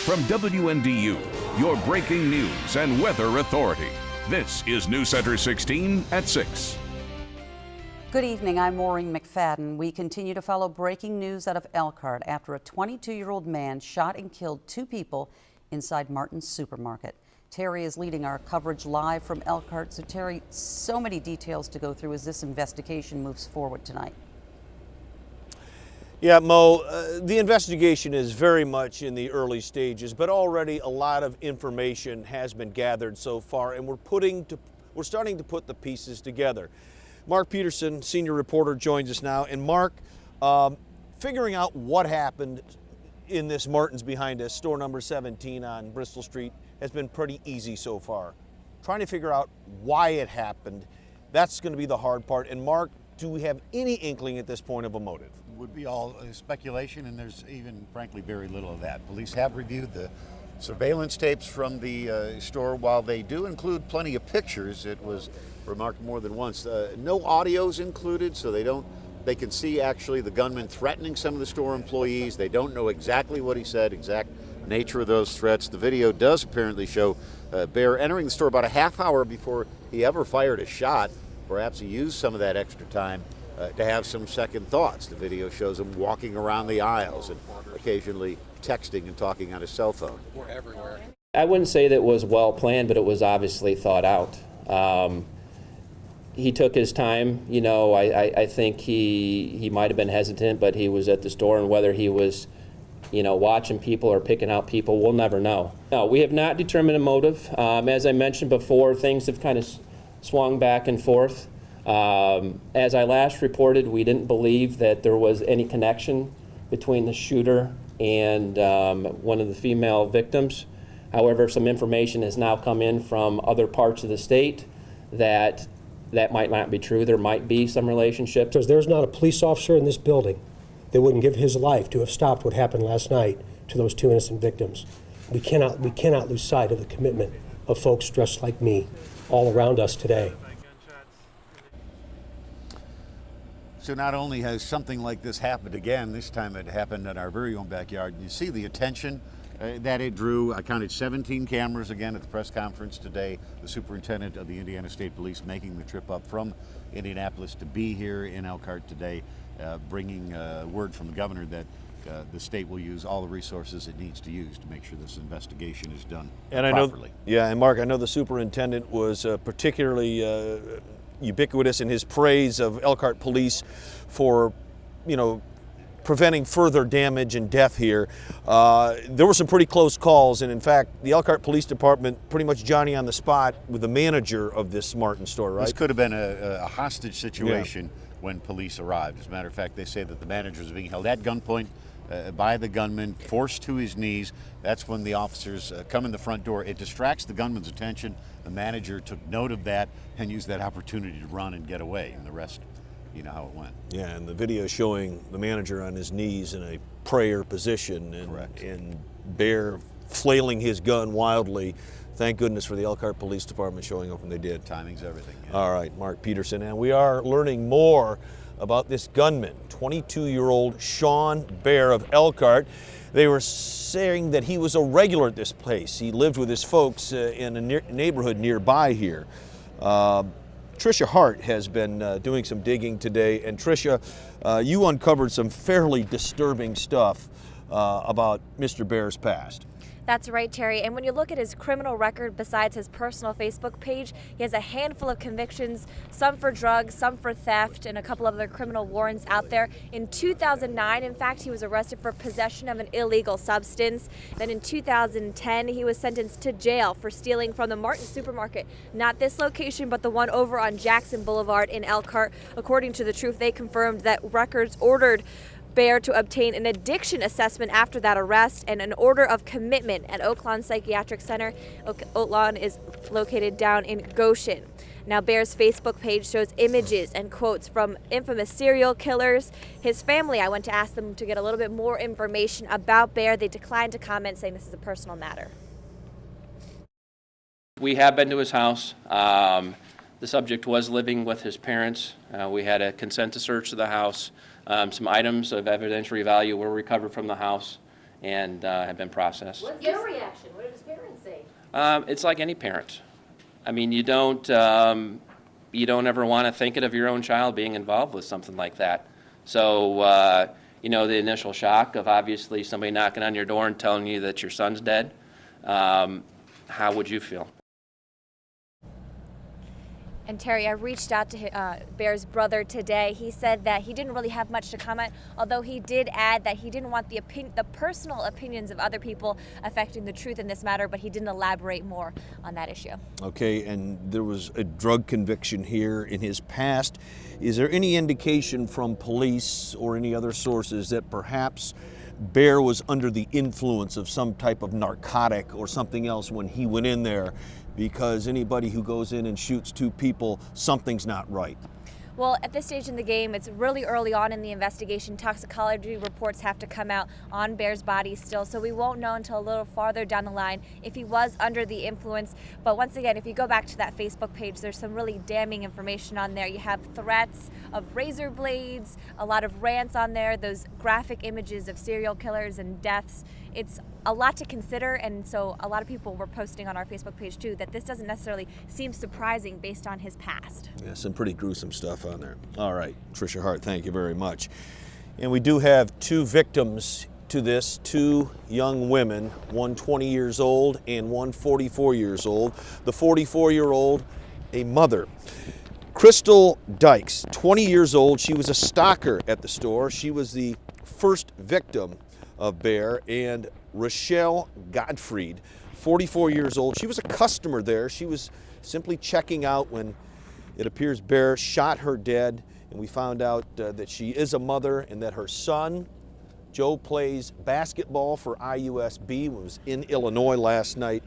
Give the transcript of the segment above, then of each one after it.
From WNDU, your breaking news and weather authority, this is News Center 16 at 6. Good evening, I'm Maureen McFadden. We continue to follow breaking news out of Elkhart after a 22-year-old man shot and killed two people inside Martin's supermarket. Terry is leading our coverage live from Elkhart. So Terry, so many details to go through as this investigation moves forward tonight. Yeah, Mo, the investigation is very much in the early stages, but already a lot of information has been gathered so far, and we're starting to put the pieces together. Mark Peterson, senior reporter, joins us now. And Mark, figuring out what happened in this Martin's behind us, store number 17 on Bristol Street, has been pretty easy so far. Trying to figure out why it happened, that's going to be the hard part. And Mark, do we have any inkling at this point of a motive? Would be all speculation, and there's even, frankly, very little of that. Police have reviewed the surveillance tapes from the store. While they do include plenty of pictures, it was remarked more than once. No audio's included, so they can see actually the gunman threatening some of the store employees. They don't know exactly what he said, exact nature of those threats. The video does apparently show Bear entering the store about a half hour before he ever fired a shot. Perhaps he used some of that extra time to have some second thoughts. The video shows him walking around the aisles and occasionally texting and talking on his cell phone. I wouldn't say that it was well planned, but it was obviously thought out. He took his time. You know, I think he might have been hesitant, but he was at the store, and whether he was, you know, watching people or picking out people, we'll never know. No, we have not determined a motive. As I mentioned before, things have kind of swung back and forth. As I last reported, we didn't believe that there was any connection between the shooter and one of the female victims. However, some information has now come in from other parts of the state that might not be true. There might be some relationship. Because there's not a police officer in this building that wouldn't give his life to have stopped what happened last night to those two innocent victims. We cannot lose sight of the commitment of folks dressed like me all around us today. So not only has something like this happened again, this time it happened in our very own backyard. You see the attention that it drew. I counted 17 cameras again at the press conference today. The superintendent of the Indiana State Police making the trip up from Indianapolis to be here in Elkhart today, bringing word from the governor that the state will use all the resources it needs to use to make sure this investigation is done properly. And Mark, I know the superintendent was particularly ubiquitous in his praise of Elkhart police for, you know, preventing further damage and death here. There were some pretty close calls, and in fact, the Elkhart Police Department pretty much Johnny on the spot with the manager of this Martin store, right? This could have been a hostage situation when police arrived. As a matter of fact, they say that the manager was being held at gunpoint by the gunman, forced to his knees. That's when the officers come in the front door. It distracts the gunman's attention. The manager took note of that and used that opportunity to run and get away, and the rest, you know how it went. Yeah, and the video showing the manager on his knees in a prayer position and Bear flailing his gun wildly. Thank goodness for the Elkhart Police Department showing up when they did. Timing's everything. Yeah. All right, Mark Peterson, and we are learning more about this gunman, 22-year-old Sean Bear of Elkhart. They were saying that he was a regular at this place. He lived with his folks in a neighborhood nearby here. Tricia Hart has been doing some digging today, and Tricia, you uncovered some fairly disturbing stuff about Mr. Bear's past. That's right, Terry. And when you look at his criminal record, besides his personal Facebook page, he has a handful of convictions, some for drugs, some for theft, and a couple of other criminal warrants out there. In 2009, in fact, he was arrested for possession of an illegal substance. Then in 2010, he was sentenced to jail for stealing from the Martin supermarket. Not this location, but the one over on Jackson Boulevard in Elkhart. According to The Truth, they confirmed that records ordered Bear to obtain an addiction assessment after that arrest and an order of commitment at Oaklawn Psychiatric Center. Oaklawn is located down in Goshen. Now, Bear's Facebook page shows images and quotes from infamous serial killers. His family, I went to ask them to get a little bit more information about Bear. They declined to comment, saying this is a personal matter. We have been to his house. The subject was living with his parents. We had a consent to search of the house. Some items of evidentiary value were recovered from the house, and have been processed. What's their reaction? What did his parents say? It's like any parent. I mean, you don't ever want to think of your own child being involved with something like that. So, you know, the initial shock of obviously somebody knocking on your door and telling you that your son's dead, how would you feel? And Terry, I reached out to Bear's brother today. He said that he didn't really have much to comment, although he did add that he didn't want the personal opinions of other people affecting the truth in this matter, but he didn't elaborate more on that issue. Okay, and there was a drug conviction here in his past. Is there any indication from police or any other sources that perhaps Bear was under the influence of some type of narcotic or something else when he went in there? Because anybody who goes in and shoots two people, something's not right. Well, at this stage in the game, it's really early on in the investigation. Toxicology reports have to come out on Bear's body still, so we won't know until a little farther down the line if he was under the influence. But once again, if you go back to that Facebook page, there's some really damning information on there. You have threats of razor blades, a lot of rants on there, those graphic images of serial killers and deaths. It's a lot to consider, and so a lot of people were posting on our Facebook page too that this doesn't necessarily seem surprising based on his past. Yeah, some pretty gruesome stuff on there. All right, Tricia Hart, thank you very much. And we do have two victims to this, two young women, one 20 years old and one 44 years old. The 44-year-old, a mother. Crystal Dykes, 20 years old. She was a stalker at the store. She was the first victim of Bear. And Rochelle Gottfried, 44 years old. She was a customer there. She was simply checking out when it appears Bear shot her dead, and we found out that she is a mother and that her son, Joe, plays basketball for IUSB, was in Illinois last night.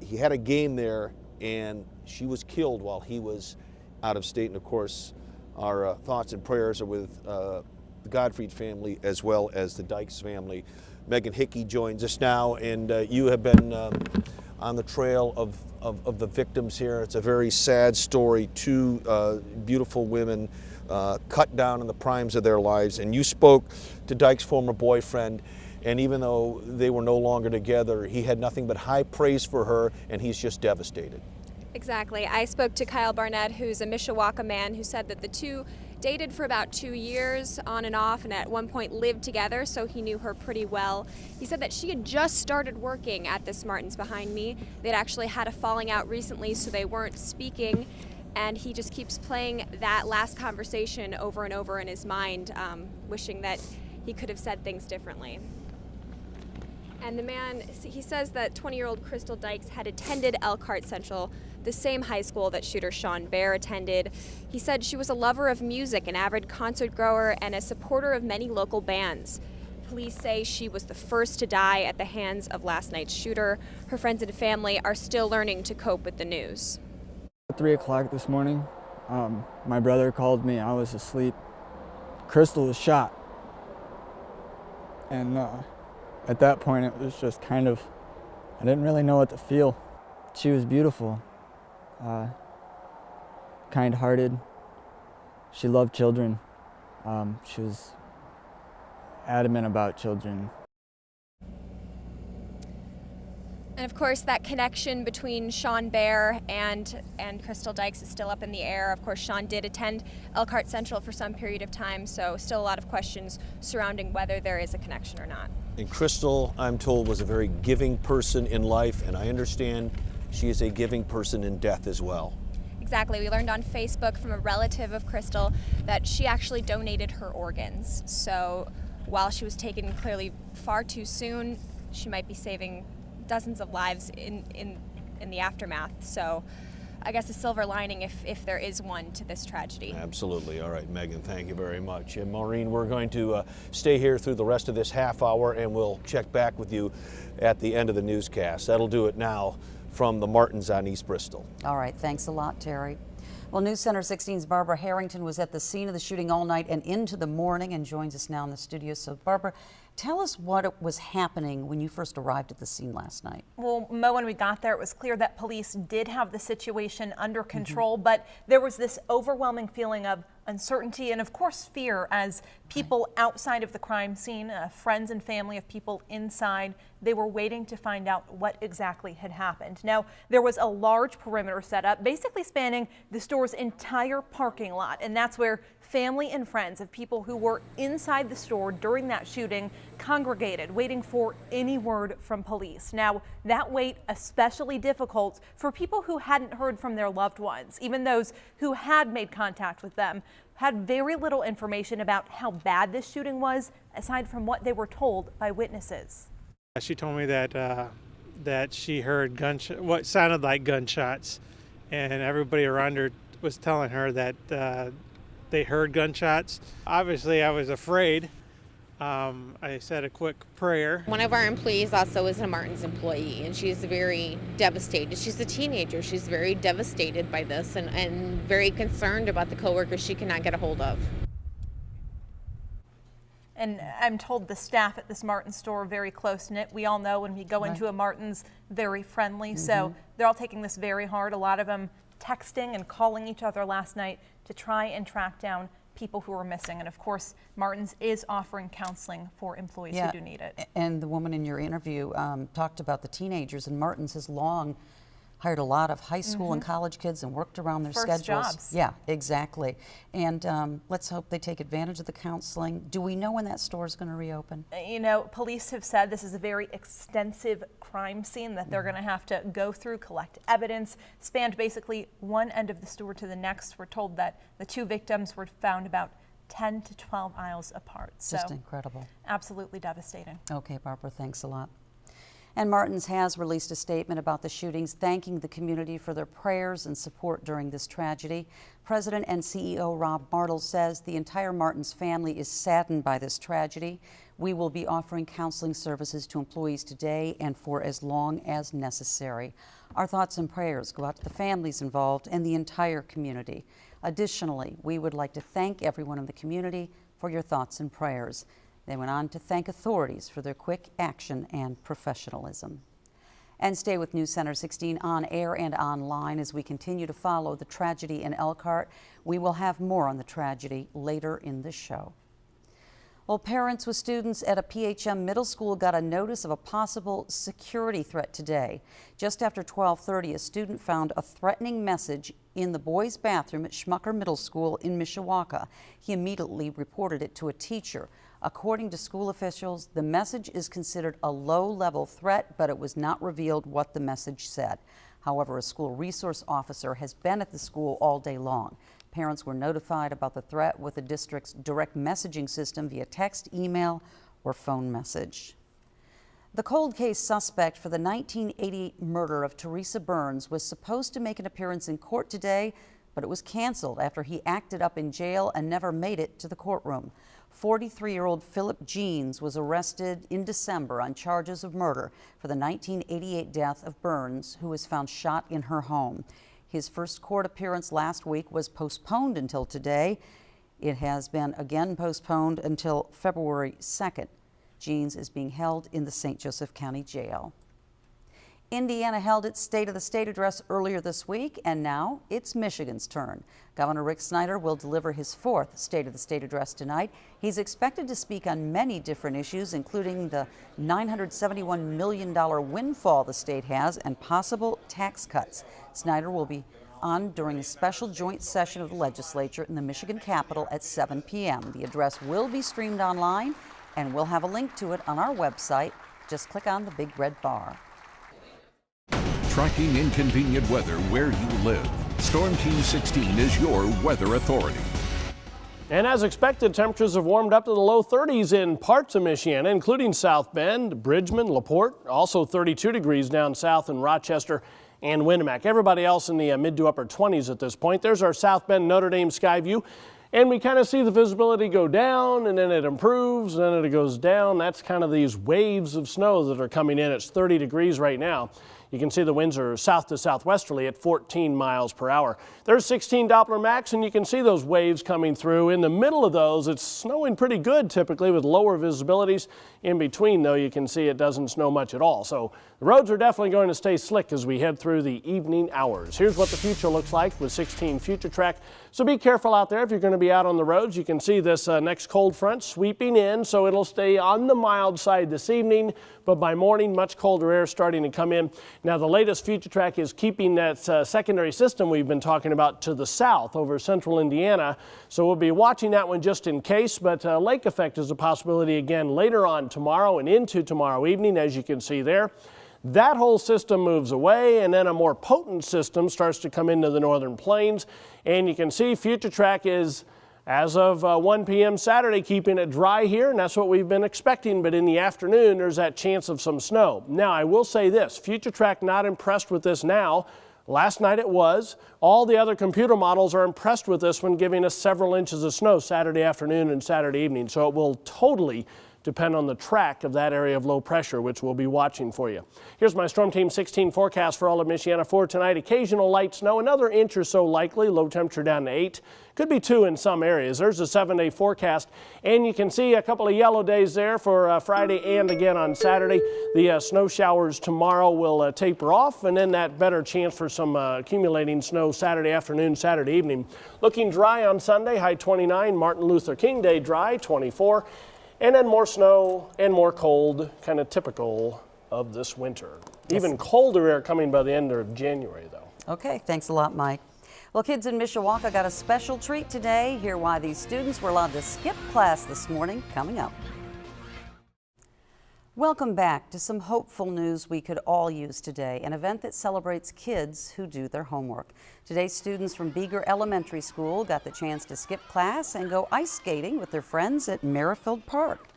He had a game there, and she was killed while he was out of state. And of course, our thoughts and prayers are with the Gottfried family as well as the Dykes family. Megan Hickey joins us now, and you have been on the trail of the victims here. It's a very sad story. Two beautiful women cut down in the primes of their lives, and you spoke to Dykes' former boyfriend, and even though they were no longer together, he had nothing but high praise for her, and he's just devastated. Exactly. I spoke to Kyle Barnett, who's a Mishawaka man, who said that the two dated for about 2 years on and off, and at one point lived together, so he knew her pretty well. He said that she had just started working at this Martin's behind me. They'd actually had a falling out recently, so they weren't speaking, and he just keeps playing that last conversation over and over in his mind, wishing that he could have said things differently. And the man, he says that 20-year-old Crystal Dykes had attended Elkhart Central, the same high school that shooter Sean Bear attended. He said she was a lover of music, an avid concert goer, and a supporter of many local bands. Police say she was the first to die at the hands of last night's shooter. Her friends and family are still learning to cope with the news. At 3 o'clock this morning, my brother called me. I was asleep. Crystal was shot. And at that point, it was just kind of, I didn't really know what to feel. She was beautiful, kind-hearted. She loved children. She was adamant about children. And of course, that connection between Sean Bear and Crystal Dykes is still up in the air. Of course, Sean did attend Elkhart Central for some period of time, so still a lot of questions surrounding whether there is a connection or not. And Crystal, I'm told, was a very giving person in life, and I understand she is a giving person in death as well. Exactly. We learned on Facebook from a relative of Crystal that she actually donated her organs. So while she was taken clearly far too soon, she might be saving dozens of lives in the aftermath. So I guess a silver lining, if there is one, to this tragedy. Absolutely. All right, Megan, thank you very much. And Maureen, we're going to stay here through the rest of this half hour, and we'll check back with you at the end of the newscast. That'll do it now from the Martins on East Bristol. All right, thanks a lot, Terry. Well, News Center 16's Barbara Harrington was at the scene of the shooting all night and into the morning and joins us now in the studio. So, Barbara, tell us what was happening when you first arrived at the scene last night. Well, Mo, when we got there, it was clear that police did have the situation under control, but there was this overwhelming feeling of uncertainty, and of course fear as people outside of the crime scene, friends and family of people inside, they were waiting to find out what exactly had happened. Now, there was a large perimeter set up, basically spanning the store's entire parking lot, and that's where family and friends of people who were inside the store during that shooting congregated, waiting for any word from police. Now, that wait especially difficult for people who hadn't heard from their loved ones. Even those who had made contact with them had very little information about how bad this shooting was, aside from what they were told by witnesses. She told me that that she heard what sounded like gunshots, and everybody around her was telling her that they heard gunshots. Obviously, I was afraid. I said a quick prayer. One of our employees also is a Martin's employee, and she's very devastated. She's a teenager. She's very devastated by this and very concerned about the coworkers she cannot get a hold of. And I'm told the staff at this Martin's store are very close-knit. We all know when we go into a Martin's, very friendly. So they're all taking this very hard. A lot of them texting and calling each other last night to try and track down people who are missing. And of course, Martin's is offering counseling for employees who do need it. And the woman in your interview talked about the teenagers, and Martin's has long hired a lot of high school and college kids and worked around their schedules. Jobs. Yeah, exactly. And let's hope they take advantage of the counseling. Do we know when that store is going to reopen? You know, police have said this is a very extensive crime scene that they're going to have to go through, collect evidence, spanned basically one end of the store to the next. We're told that the two victims were found about 10 to 12 aisles apart. Just incredible. Absolutely devastating. Okay, Barbara, thanks a lot. And Martin's has released a statement about the shootings, thanking the community for their prayers and support during this tragedy. President and CEO Rob Martle says the entire Martin's family is saddened by this tragedy. We will be offering counseling services to employees today and for as long as necessary. Our thoughts and prayers go out to the families involved and the entire community. Additionally, we would like to thank everyone in the community for your thoughts and prayers. They went on to thank authorities for their quick action and professionalism. And stay with News Center 16 on air and online as we continue to follow the tragedy in Elkhart. We will have more on the tragedy later in the show. Well, parents with students at a PHM middle school got a notice of a possible security threat today. Just after 12:30, a student found a threatening message in the boys' bathroom at Schmucker Middle School in Mishawaka. He immediately reported it to a teacher. According to school officials, the message is considered a low-level threat, but it was not revealed what the message said. However, a school resource officer has been at the school all day long. Parents were notified about the threat with the district's direct messaging system via text, email, or phone message. The cold case suspect for the 1988 murder of Teresa Burns was supposed to make an appearance in court today, but it was canceled after he acted up in jail and never made it to the courtroom. 43-year-old Philip Jeans was arrested in December on charges of murder for the 1988 death of Burns, who was found shot in her home. His first court appearance last week was postponed until today. It has been again postponed until February 2nd. Jeans is being held in the St. Joseph County Jail. Indiana held its State of the State address earlier this week, and now it's Michigan's turn. Governor Rick Snyder will deliver his fourth State of the State address tonight. He's expected to speak on many different issues, including the $971 million windfall the state has and possible tax cuts. Snyder will be on during a special joint session of the legislature in the Michigan Capitol at 7 p.m. The address will be streamed online, and we'll have a link to it on our website. Just click on the big red bar. Tracking inconvenient weather where you live. Storm Team 16 is your weather authority. And as expected, temperatures have warmed up to the low 30s in parts of Michiana, including South Bend, Bridgman, LaPorte, also 32 degrees down south in Rochester and Winnemac. Everybody else in the mid to upper 20s at this point. There's our South Bend Notre Dame sky view. And we kind of see the visibility go down, and then it improves, and then it goes down. That's kind of these waves of snow that are coming in. It's 30 degrees right now. You can see the winds are south to southwesterly at 14 miles per hour. There's 16 Doppler max, and you can see those waves coming through. In the middle of those, it's snowing pretty good typically with lower visibilities. In between, though, you can see it doesn't snow much at all. So the roads are definitely going to stay slick as we head through the evening hours. Here's what the future looks like with 16 Future Track. So be careful out there if you're going to be out on the roads. You can see this next cold front sweeping in, so it'll stay on the mild side this evening, but by morning, much colder air starting to come in. Now, the latest Future Track is keeping that secondary system we've been talking about to the south over central Indiana, so we'll be watching that one just in case, but lake effect is a possibility again later on tomorrow and into tomorrow evening, as you can see there. That whole system moves away, and then a more potent system starts to come into the northern plains. And you can see Future Track is, as of 1 p.m. Saturday, keeping it dry here, and that's what we've been expecting. But in the afternoon, there's that chance of some snow. Now, I will say this, Future Track not impressed with this now. Last night it was. All the other computer models are impressed with this one, giving us several inches of snow Saturday afternoon and Saturday evening. So it will totally depend on the track of that area of low pressure, which we'll be watching for you. Here's my Storm Team 16 forecast for all of Michiana for tonight. Occasional light snow, another inch or so likely, low temperature down to 8. Could be 2 in some areas. There's a 7-day forecast, and you can see a couple of yellow days there for Friday and again on Saturday. The snow showers tomorrow will taper off, and then that better chance for some accumulating snow Saturday afternoon, Saturday evening. Looking dry on Sunday, high 29. Martin Luther King Day dry, 24. And then more snow and more cold, kind of typical of this winter. Yes. Even colder air coming by the end of January, though. Okay, thanks a lot, Mike. Well, kids in Mishawaka got a special treat today. Hear why these students were allowed to skip class this morning, coming up. Welcome back to some hopeful news we could all use today, an event that celebrates kids who do their homework. Today, students from Beeger Elementary School got the chance to skip class and go ice skating with their friends at Merrifield Park.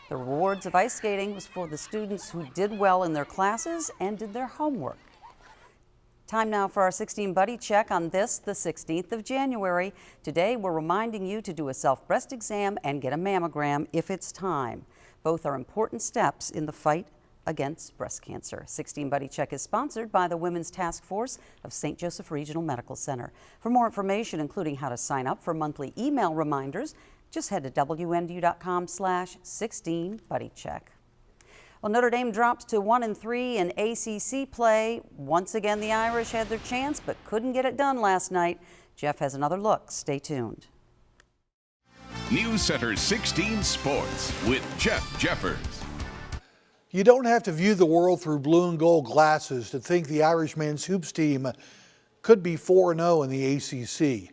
The rewards of ice skating was for the students who did well in their classes and did their homework. Time now for our 16 Buddy Check on this, the 16th of January. Today, we're reminding you to do a self-breast exam and get a mammogram if it's time. Both are important steps in the fight against breast cancer. 16 Buddy Check is sponsored by the Women's Task Force of St. Joseph Regional Medical Center. For more information, including how to sign up for monthly email reminders, just head to WNDU.com/16BuddyCheck. Well, Notre Dame drops to 1-3 in ACC play. Once again, the Irish had their chance, but couldn't get it done last night. Jeff has another look. Stay tuned. News Center 16 Sports with Jeff Jeffers. You don't have to view the world through blue and gold glasses to think the Irish men's hoops team could be 4-0 in the ACC.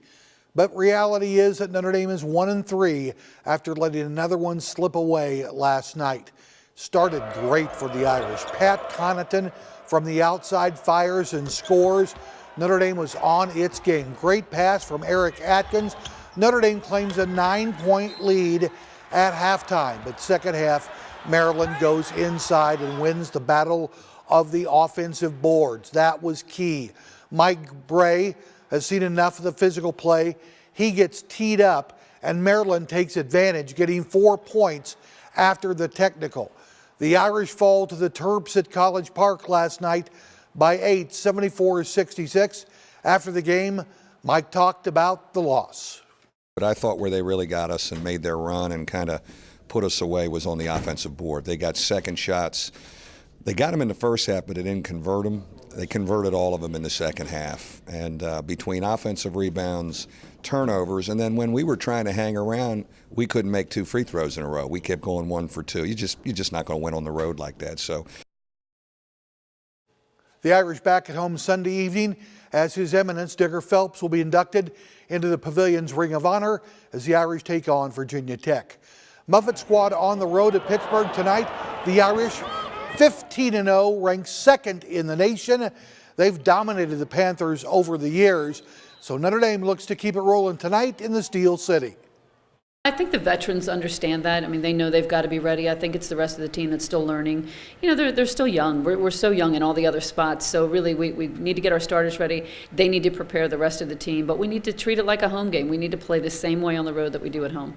But reality is that Notre Dame is 1-3 after letting another one slip away last night. Started great for the Irish. Pat Connaughton from the outside fires and scores. Notre Dame was on its game. Great pass from Eric Atkins. Notre Dame claims a 9-point lead at halftime, but second half, Maryland goes inside and wins the battle of the offensive boards. That was key. Mike Bray has seen enough of the physical play. He gets teed up, and Maryland takes advantage, getting 4 points after the technical. The Irish fall to the Terps at College Park last night by 8, 74-66. After the game, Mike talked about the loss. But I thought where they really got us and made their run and kind of put us away was on the offensive board. They got second shots. They got them in the first half, but they didn't convert them. They converted all of them in the second half. And between offensive rebounds, turnovers, and then when we were trying to hang around, we couldn't make 2 free throws in a row. We kept going 1 for 2. You're just not going to win on the road like that. So the Irish back at home Sunday evening as His Eminence Digger Phelps will be inducted into the Pavilion's Ring of Honor as the Irish take on Virginia Tech. Muffet Squad on the road at Pittsburgh tonight. The Irish 15-0, ranked second in the nation. They've dominated the Panthers over the years, so Notre Dame looks to keep it rolling tonight in the Steel City. I think the veterans understand that. I mean, they know they've got to be ready. I think it's the rest of the team that's still learning. You know, they're still young. We're so young in all the other spots. So really, we need to get our starters ready. They need to prepare the rest of the team. But we need to treat it like a home game. We need to play the same way on the road that we do at home.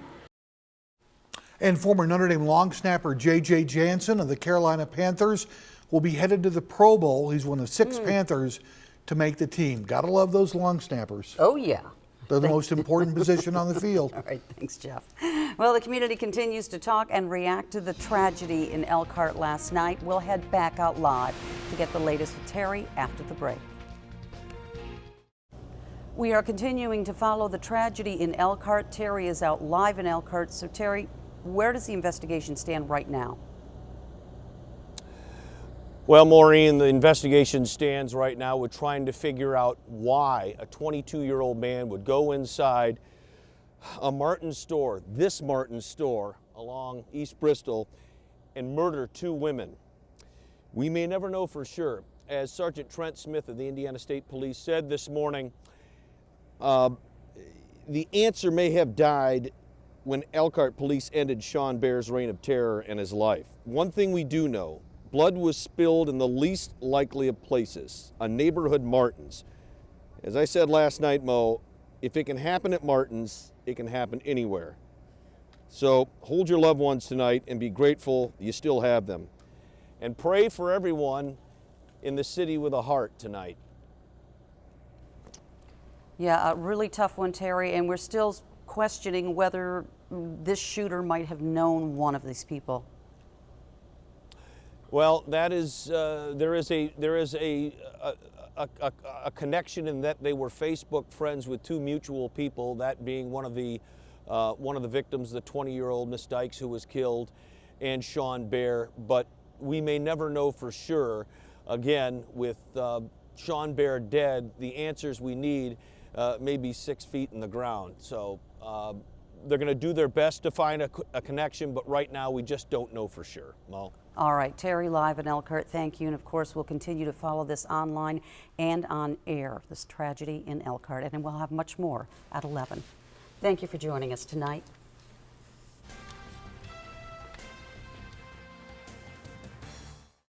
And former Notre Dame long snapper J.J. Jansen of the Carolina Panthers will be headed to the Pro Bowl. He's one of 6 Panthers to make the team. Gotta love those long snappers. Oh, yeah. They're the most important position on the field. All right, thanks, Jeff. Well, the community continues to talk and react to the tragedy in Elkhart last night. We'll head back out live to get the latest with Terry after the break. We are continuing to follow the tragedy in Elkhart. Terry is out live in Elkhart. So, Terry, where does the investigation stand right now? Well, Maureen, the investigation stands right now with trying to figure out why a 22-year-old man would go inside a Martin's store, this Martin's store along East Bristol, and murder 2 women. We may never know for sure. As Sergeant Trent Smith of the Indiana State Police said this morning, the answer may have died when Elkhart police ended Sean Baer's reign of terror in his life. One thing we do know, blood was spilled in the least likely of places, a neighborhood Martin's. As I said last night, Mo, if it can happen at Martin's, it can happen anywhere. So hold your loved ones tonight and be grateful you still have them. And pray for everyone in the city with a heart tonight. Yeah, a really tough one, Terry, and we're still questioning whether this shooter might have known one of these people. Well, that is there is a connection in that they were Facebook friends with 2 mutual people. That being one of the victims, the 20-year-old Miss Dykes who was killed, and Sean Baer. But we may never know for sure. Again, with Sean Baer dead, the answers we need may be 6 feet in the ground. So they're going to do their best to find a connection, but right now we just don't know for sure. Mo. All right, Terry, live in Elkhart, thank you. And of course, we'll continue to follow this online and on air, this tragedy in Elkhart. And we'll have much more at 11. Thank you for joining us tonight.